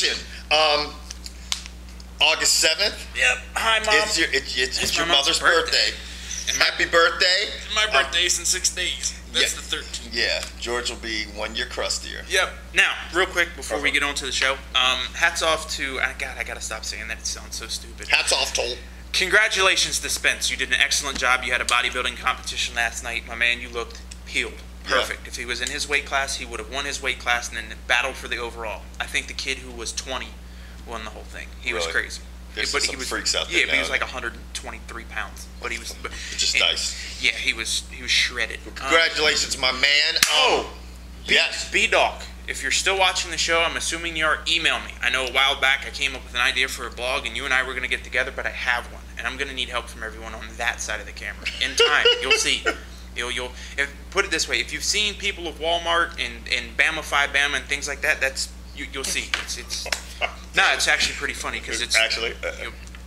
introduction. August 7th. Yep. Hi, Mom. It's your mother's birthday. Happy birthday. My birthday's in 6 days. That's the 13th. Yeah, George will be 1 year crustier. Yep. Now, real quick before we get on to the show, hats off to, God, I gotta stop saying that. It sounds so stupid. Hats off to. Congratulations to Spence. You did an excellent job. You had a bodybuilding competition last night. My man, you looked peeled. Perfect. Yeah. If he was in his weight class, he would have won his weight class and then battled for the overall. I think the kid who was 20 won the whole thing. He was crazy. There's some freaks out there. Yeah, but he was like 123 pounds. But he was just nice. Yeah, he was shredded. Well, congratulations, my man. Yes. B-Dog, if you're still watching the show, I'm assuming you are. Email me. I know a while back I came up with an idea for a blog, and you and I were going to get together, but I have one, and I'm going to need help from everyone on that side of the camera. In time, you'll see. Put it this way: if you've seen people of Walmart and Bamify Bama and things like that, you'll see. It's actually pretty funny because it's actually.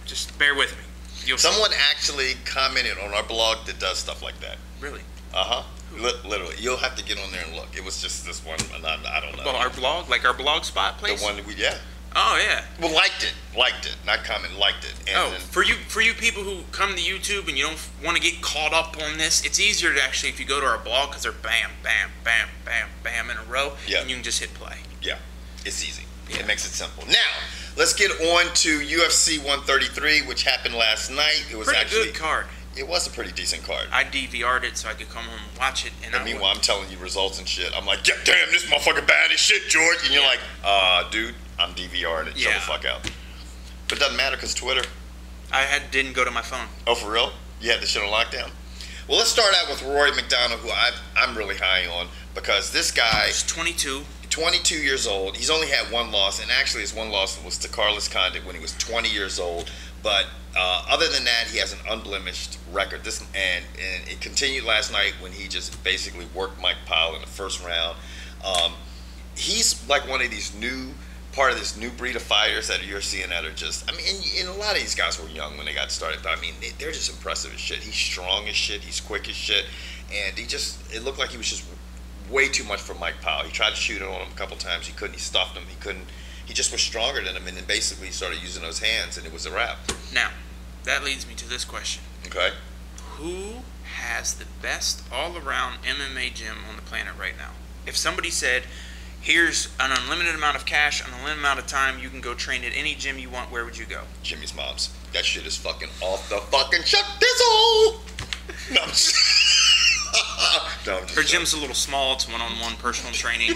Just bear with me. Someone actually commented on our blog that does stuff like that. Really? Literally, you'll have to get on there and look. It was just this one, and I don't know. Well, our blog, like our blog spot place. The one that yeah. Oh yeah. Well, liked it, not comment, liked it. And then, for you people who come to YouTube and you don't want to get caught up on this, it's easier to actually if you go to our blog because they're bam, bam, bam, bam, bam in a row, and you can just hit play. Yeah, it's easy. Yeah. It makes it simple. Now, let's get on to UFC 133, which happened last night. It was pretty good card. It was a pretty decent card. I DVR'd it so I could come home and watch it. And meanwhile, I'm telling you results and shit. I'm like, yeah, damn, this motherfucker bad as shit, George. And you're like, dude, I'm DVR'd it. Shut the fuck out. But it doesn't matter because Twitter. Didn't go to my phone. Oh, for real? You had the shit on lockdown? Well, let's start out with Rory McDonald, who I'm really high on because this guy. He's 22 years old. He's only had one loss, and actually his one loss was to Carlos Condit when he was 20 years old. But other than that, he has an unblemished record. And it continued last night when he just basically worked Mike Powell in the first round. He's like one of these part of this new breed of fighters that you're seeing that are just, and a lot of these guys were young when they got started, but they're just impressive as shit. He's strong as shit. He's quick as shit. And it looked like he was just way too much for Mike Powell. He tried to shoot it on him a couple times. He couldn't. He stuffed him. He couldn't. He just was stronger than him, and then basically started using those hands, and it was a wrap. Now, that leads me to this question. Okay. Who has the best all-around MMA gym on the planet right now? If somebody said, here's an unlimited amount of cash, an unlimited amount of time, you can go train at any gym you want, where would you go? Jimmy's mom's. That shit is fucking off the fucking chuck thistle. No, I'm just Her gym's a little small. It's one-on-one personal training.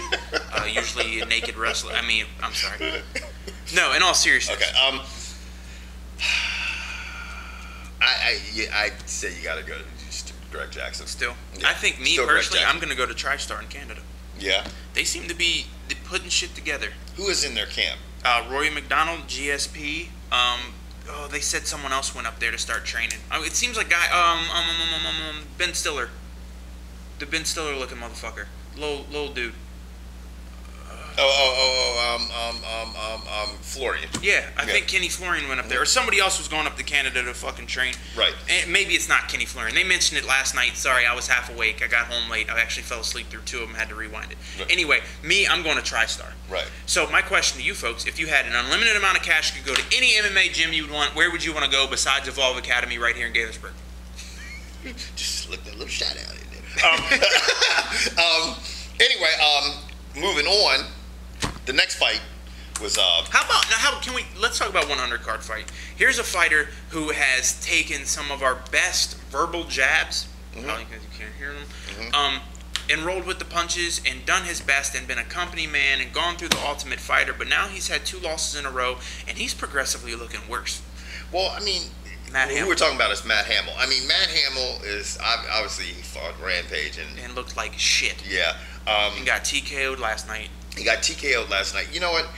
Usually a naked wrestler. I'm sorry. No, in all seriousness. Okay. I'd say you gotta go to Greg Jackson. Still, yeah. I think personally, I'm gonna go to TriStar in Canada. Yeah. They seem to be putting shit together. Who is in their camp? Rory McDonald, GSP. They said someone else went up there to start training. It seems like Ben Stiller. The Ben Stiller looking motherfucker. Little dude. Florian. Yeah, I think Kenny Florian went up there. Or somebody else was going up to Canada to fucking train. Right. And maybe it's not Kenny Florian. They mentioned it last night. Sorry, I was half awake. I got home late. I actually fell asleep through two of them. Had to rewind it. Right. Anyway, I'm going to TriStar. Right. So my question to you folks, if you had an unlimited amount of cash, you could go to any MMA gym you would want, where would you want to go besides Evolve Academy right here in Gaithersburg? Just slip that little shout out in there. Anyway, moving on. The next fight was let's talk about one undercard fight. Here's a fighter who has taken some of our best verbal jabs, probably because you can't hear them, and rolled with the punches and done his best and been a company man and gone through the Ultimate Fighter, but now he's had 2 losses in a row and he's progressively looking worse. Well, who we're talking about is Matt Hamill. Matt Hamill is obviously he fought Rampage and looked like shit. Yeah. And got TKO'd last night. He got TKO'd last night. You know what?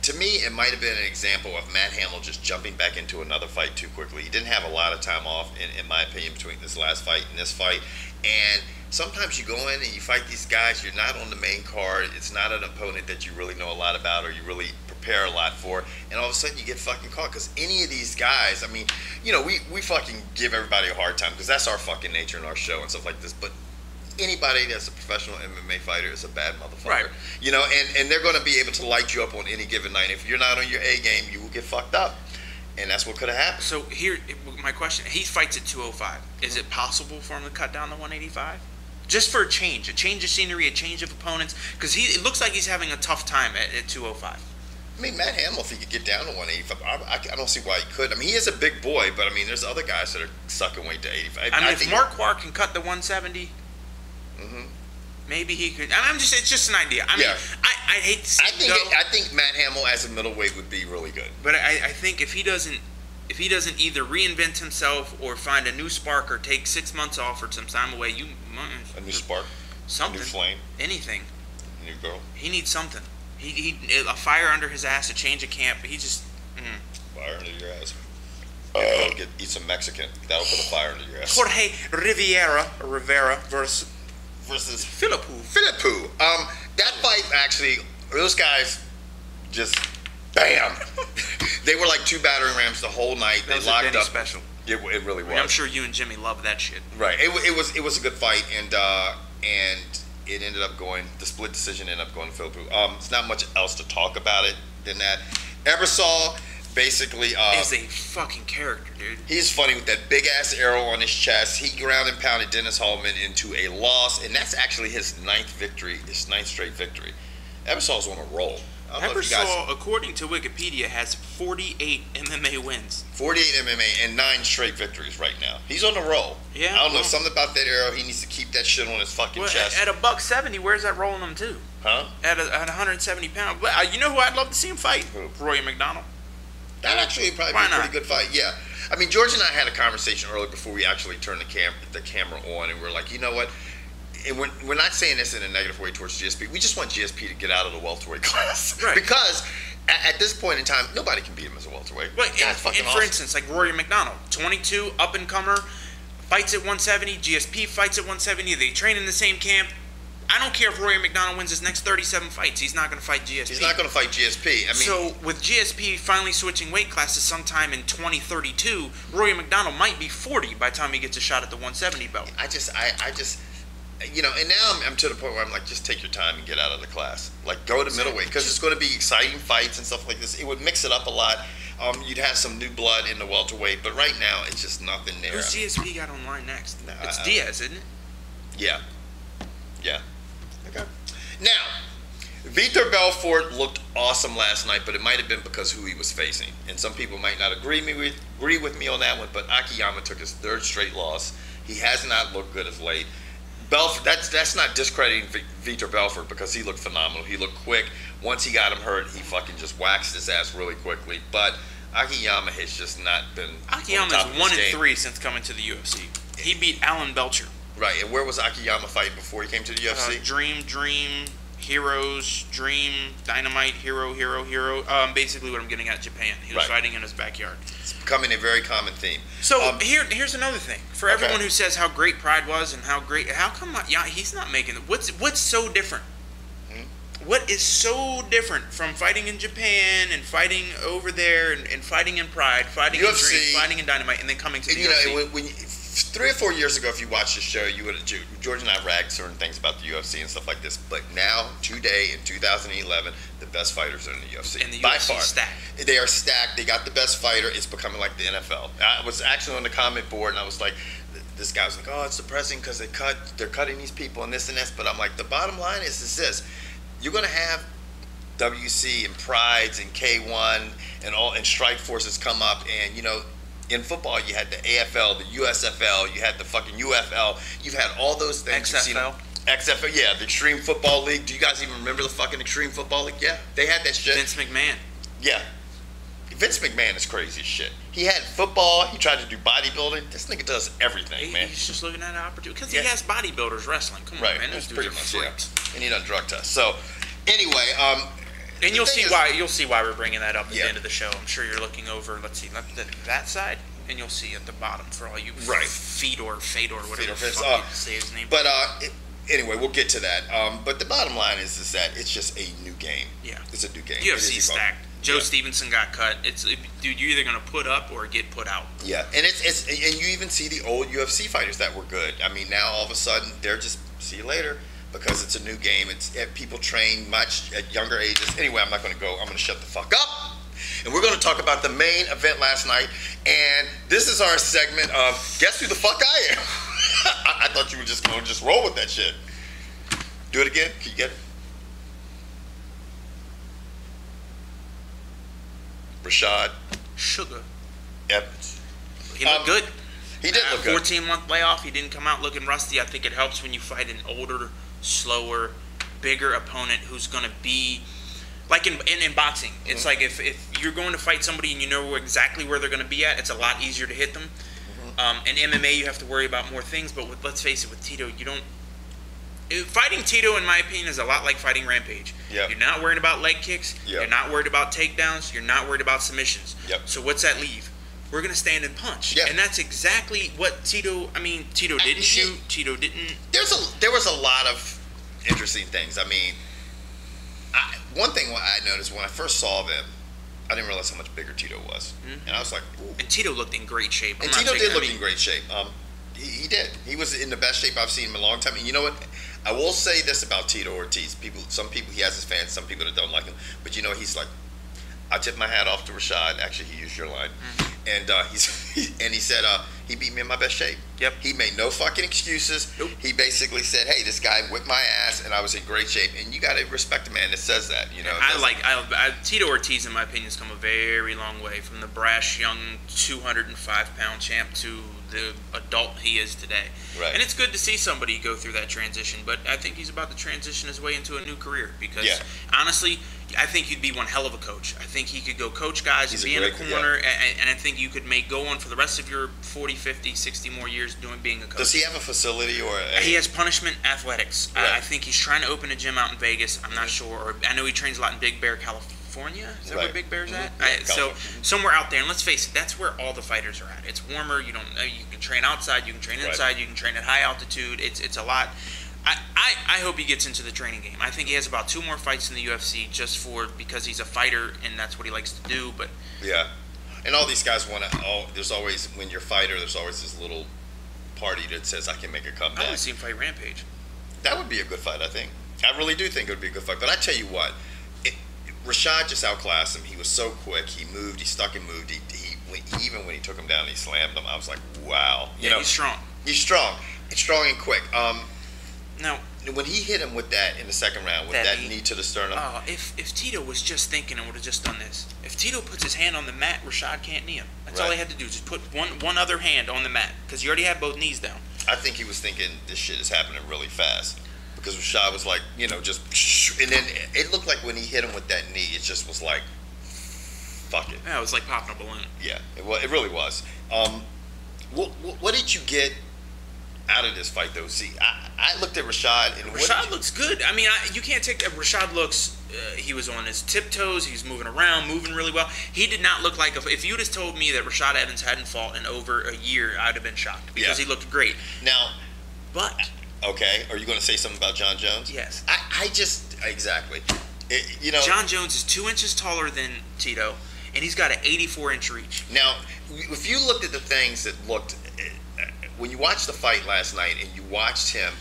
To me, it might have been an example of Matt Hamill just jumping back into another fight too quickly. He didn't have a lot of time off, in my opinion, between this last fight and this fight. And sometimes you go in and you fight these guys, you're not on the main card. It's not an opponent that you really know a lot about or you really prepare a lot for. And all of a sudden you get fucking caught. Because any of these guys, we fucking give everybody a hard time because that's our fucking nature in our show and stuff like this. But anybody that's a professional MMA fighter is a bad motherfucker. Right. You know, and they're going to be able to light you up on any given night. If you're not on your A game, you will get fucked up. And that's what could have happened. So here, my question: he fights at 205. Is it possible for him to cut down to 185? Just for a change of scenery, a change of opponents? Because it looks like he's having a tough time at 205. I mean, Matt Hamill, if he could get down to 185, I don't see why he could. I mean, he is a big boy, but I mean, there's other guys that are sucking weight to 85. I mean, if Marquardt can cut the 170, maybe he could. It's just an idea. I mean, I hate to see I think Matt Hamill as a middleweight would be really good. But I think if he doesn't either reinvent himself or find a new spark or take 6 months off or some time away, a new spark, something, a new flame, anything, a new girl. He needs something. He a fire under his ass, a change of camp. He just fire under your ass. Eat some Mexican. That'll put a fire under your ass. Jorge Rivera versus Philippou. That fight actually, those guys just bam. They were like two battering rams the whole night. They locked up. Special. It really was. I mean, I'm sure you and Jimmy love that shit. Right. It was a good fight, and it ended up going. The split decision ended up going to Philippou. It's not much else to talk about it than that. Ebersol basically is a fucking character, dude. He's funny with that big ass arrow on his chest. He ground and pounded Dennis Hallman into a loss, and that's actually his ninth straight victory. Ebersol's on a roll. Ebersol, according to Wikipedia, has 48 MMA wins. 48 MMA and 9 straight victories right now. He's on the roll. Yeah. I don't know, something about that arrow. He needs to keep that shit on his fucking chest. At $170, where's that rolling him to? Huh? At 170 pounds. You know who I'd love to see him fight? Who? Roy McDonald. That actually would probably be a pretty good fight. Yeah. I mean, George and I had a conversation earlier before we actually turned the camera on, and we're like, you know what? And we're not saying this in a negative way towards GSP. We just want GSP to get out of the welterweight class. Right. Because at this point in time, nobody can beat him as a welterweight. Well, for instance, like Rory McDonald, 22, up-and-comer, fights at 170. GSP fights at 170. They train in the same camp. I don't care if Rory McDonald wins his next 37 fights. He's not going to fight GSP. He's not going to fight GSP. I mean, so with GSP finally switching weight classes sometime in 2032, Rory McDonald might be 40 by the time he gets a shot at the 170 belt. I just, you know, and now I'm to the point where I'm like, just take your time and get out of the class. Like, go to middleweight, because it's going to be exciting fights and stuff like this. It would mix it up a lot. You'd have some new blood in the welterweight, but right now it's just nothing there. Who's GSP got online next? It's Diaz, isn't it? Yeah. Yeah. Okay. Now, Vitor Belfort looked awesome last night, but it might have been because who he was facing. And some people might not agree with me on that one, but Akiyama took his third straight loss. He has not looked good as late. Belfort, that's not discrediting Vitor Belfort, because he looked phenomenal. He looked quick. Once he got him hurt, he fucking just waxed his ass really quickly. But Akiyama has just not been. Akiyama is 1-3 since coming to the UFC. He beat Alan Belcher. Right, and where was Akiyama fighting before he came to the UFC? Dream, Heroes, Dream, Dynamite, Hero. Basically what I'm getting at, Japan. He was fighting in his backyard. It's becoming a very common theme. So here's another thing. For everyone who says how great Pride was and how come he's not making it? What's so different? What is so different from fighting in Japan and fighting over there and fighting in Pride, fighting UFC, in Dream, fighting in Dynamite, and then coming to the UFC? You know, when 3 or 4 years ago, if you watched the show, you would have, George and I ragged certain things about the UFC and stuff like this. But now, today, in 2011, the best fighters are in the UFC. And the by UFC far. stacked. They are stacked. They got the best fighter. It's becoming like the NFL. I was actually on the comment board, and I was like, this guy was like, oh, it's depressing because they're cutting these people and this and this. But I'm like, the bottom line is this. You're going to have WC and Prides and K1 and Strike Forces come up, and, you know, in football, you had the AFL, the USFL, you had the fucking UFL. You've had all those things. XFL. XFL, yeah, the Extreme Football League. Do you guys even remember the fucking Extreme Football League? Yeah, they had that shit. Vince McMahon. Yeah. Vince McMahon is crazy as shit. He had football. He tried to do bodybuilding. This nigga does everything, man. He's just looking at an opportunity. Because he has bodybuilders wrestling. Come on, man. Those dudes are freaks. And he done drug tests. So, anyway, and you'll see why we're bringing that up at the end of the show. I'm sure you're looking over, let's see, that side, and you'll see at the bottom for all you Fedor, whatever the fuck you say his name. But anyway, we'll get to that. But the bottom line is that it's just a new game. Yeah, it's a new game. UFC stacked. Joe Stevenson got cut. Dude, you're either gonna put up or get put out. Yeah, and and you even see the old UFC fighters that were good. I mean, now all of a sudden they're just see you later, because it's a new game. It's people train much at younger ages. Anyway, I'm not going to go. I'm going to shut the fuck up. And we're going to talk about the main event last night. And this is our segment of Guess Who the Fuck I Am. I thought you were just going to just roll with that shit. Do it again. Can you get it? Rashad Sugar Evans. He looked good. He did look good. 14-month layoff. He didn't come out looking rusty. I think it helps when you fight an older, slower, bigger opponent who's going to be like in boxing. It's like if you're going to fight somebody and you know exactly where they're going to be at, it's a lot easier to hit them. In MMA, you have to worry about more things. But let's face it, with Tito, you don't. Fighting Tito, in my opinion, is a lot like fighting Rampage. Yep. You're not worried about leg kicks. Yep. You're not worried about takedowns. You're not worried about submissions. Yep. So what's that leave? We're going to stand and punch. Yep. And that's exactly what Tito... I mean, Tito didn't shoot. Tito didn't... There was a lot of interesting things. I mean, one thing I noticed when I first saw them, I didn't realize how much bigger Tito was. And I was like, ooh. And Tito looked in great shape. And Tito did look in great shape. He did. He was in the best shape I've seen him in a long time. And you know what? I will say this about Tito Ortiz. Some people, he has his fans, some people that don't like him. But you know, he's like, I tip my hat off to Rashad. Actually, he used your line. And he said he beat me in my best shape. Yep. He made no fucking excuses. Nope. He basically said, hey, this guy whipped my ass and I was in great shape. And you got to respect a man that says that. You know. Tito Ortiz, in my opinion, has come a very long way from the brash young 205-pound champ to the adult he is today. Right. And it's good to see somebody go through that transition, but I think he's about to transition his way into a new career because honestly, I think he'd be one hell of a coach. I think he could go coach guys and be in a corner, and I think you could go on for the rest of your 40, 50, 60 more years being a coach. Does he have a facility or he has Punishment Athletics. Right. I think he's trying to open a gym out in Vegas. I'm not sure. Or I know he trains a lot in Big Bear, California. Is that where Big Bear's at? So somewhere out there. And let's face it, that's where all the fighters are at. It's warmer. You can train outside. You can train inside. You can train at high altitude. It's a lot. I hope he gets into the training game. I think he has about 2 more fights in the UFC because he's a fighter and that's what he likes to do. But and all these guys want to. There's always, when you're a fighter, there's always this little party that says I can make a comeback. I want to see him fight Rampage. That would be a good fight, I think. I really do think it would be a good fight. But I tell you what, Rashad just outclassed him. He was so quick. He moved. He stuck and moved. Even when he took him down, he slammed him. I was like, wow. You know, he's strong. He's strong. He's strong and quick. Now, when he hit him with that in the second round, with that knee to the sternum. If Tito was just thinking and would have just done this. If Tito puts his hand on the mat, Rashad can't knee him. That's all he had to do. Just put one other hand on the mat because you already had both knees down. I think he was thinking this shit is happening really fast because Rashad was like, just, and then it looked like when he hit him with that knee, it just was like, fuck it. Yeah, it was like popping a balloon. Yeah, it really was. What did you get out of this fight, though? See, I looked at Rashad, and Rashad looks good. I mean, you can't take that. Rashad looks. He was on his tiptoes. He was moving around, moving really well. He did not look like if you'd have told me that Rashad Evans hadn't fought in over a year, I'd have been shocked because he looked great. Now, but okay, are you going to say something about John Jones? Yes. I just exactly. John Jones is 2 inches taller than Tito, and he's got an 84-inch reach. Now, if you looked at the things that looked. When you watched the fight last night and you watched him,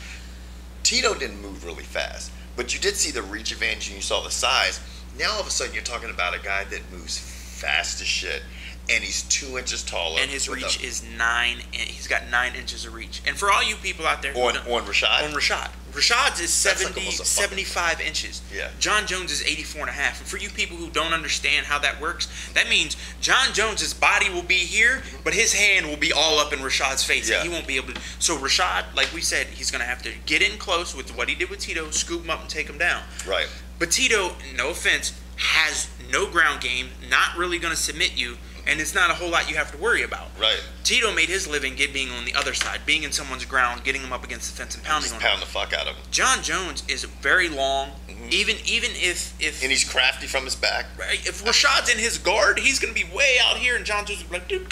Tito didn't move really fast, but you did see the reach advantage and you saw the size. Now all of a sudden you're talking about a guy that moves fast as shit, and he's 2 inches taller. And his reach is 9. He's got 9 inches of reach. And for all you people out there, on Rashad, Rashad's is 70, like 75 inches. Yeah. John Jones is 84 and a half. And for you people who don't understand how that works, that means John Jones's body will be here, but his hand will be all up in Rashad's face. Yeah. And he won't be able to. So Rashad, like we said, he's going to have to get in close with what he did with Tito, scoop him up and take him down. Right. But Tito, no offense, has no ground game, not really going to submit you. And it's not a whole lot you have to worry about. Right. Tito made his living being on the other side, being in someone's ground, getting him up against the fence and pounding on him. Pound the fuck out of him. John Jones is very long, even if and he's crafty from his back. Right. If Rashad's in his guard, he's going to be way out here, and John Jones will be like.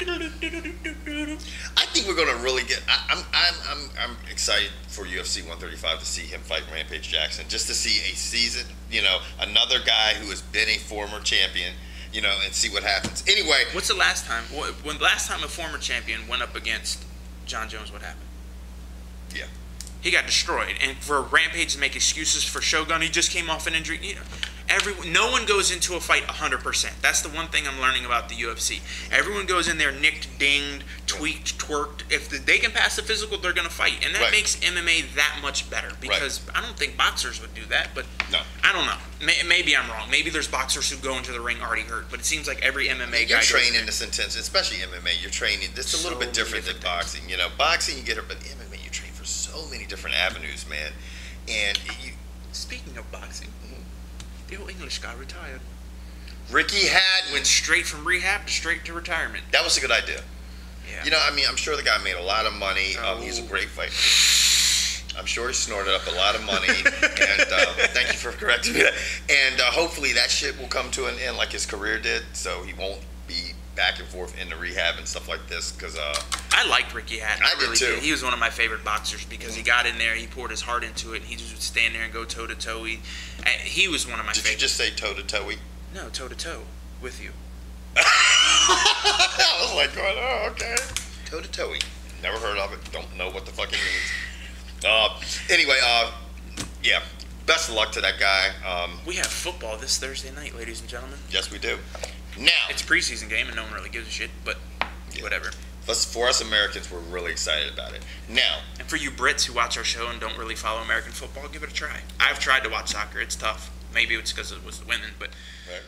I think we're going to really get. I'm excited for UFC 135 to see him fight Rampage Jackson, just to see a seasoned, another guy who has been a former champion. And see what happens. Anyway. What's the last time? When last time a former champion went up against John Jones, what happened? Yeah. he got destroyed. And for Rampage to make excuses for Shogun, he just came off an injury. You know, no one goes into a fight 100%. That's the one thing I'm learning about the UFC. Everyone goes in there nicked, dinged, tweaked, twerked. If they can pass the physical, they're going to fight. And that makes MMA that much better, because I don't think boxers would do that, but I don't know. Maybe I'm wrong. Maybe there's boxers who go into the ring already hurt, but it seems like every MMA guy you're training this intense, especially MMA. You're training. It's a little bit different than boxing. You know, boxing you get hurt, but MMA you train for so many different avenues, man. And speaking of boxing, the old English guy retired. Ricky Hatton went straight from rehab to straight to retirement. That was a good idea. Yeah. You know, I mean, I'm sure the guy made a lot of money. He's a great fighter. I'm sure he snorted up a lot of money. And thank you for correcting me. And hopefully that shit will come to an end like his career did, so he won't be back and forth into rehab and stuff like this. Because I liked Ricky Hatton. I really did too. He was one of my favorite boxers because he got in there, he poured his heart into it, and he just would stand there and go toe to toe. He was one of my favorites. Did you just say toe to toe? No, toe to toe with you. I was like, oh, okay. Toe to toe. Never heard of it. Don't know what the fuck it means. Anyway, yeah. Best of luck to that guy. We have football this Thursday night, ladies and gentlemen. Yes, we do. Now, it's a preseason game and no one really gives a shit, but whatever. For us Americans, we're really excited about it. Now, and for you Brits who watch our show and don't really follow American football, give it a try. I've tried to watch soccer. It's tough. Maybe it's because it was the women, but. Right.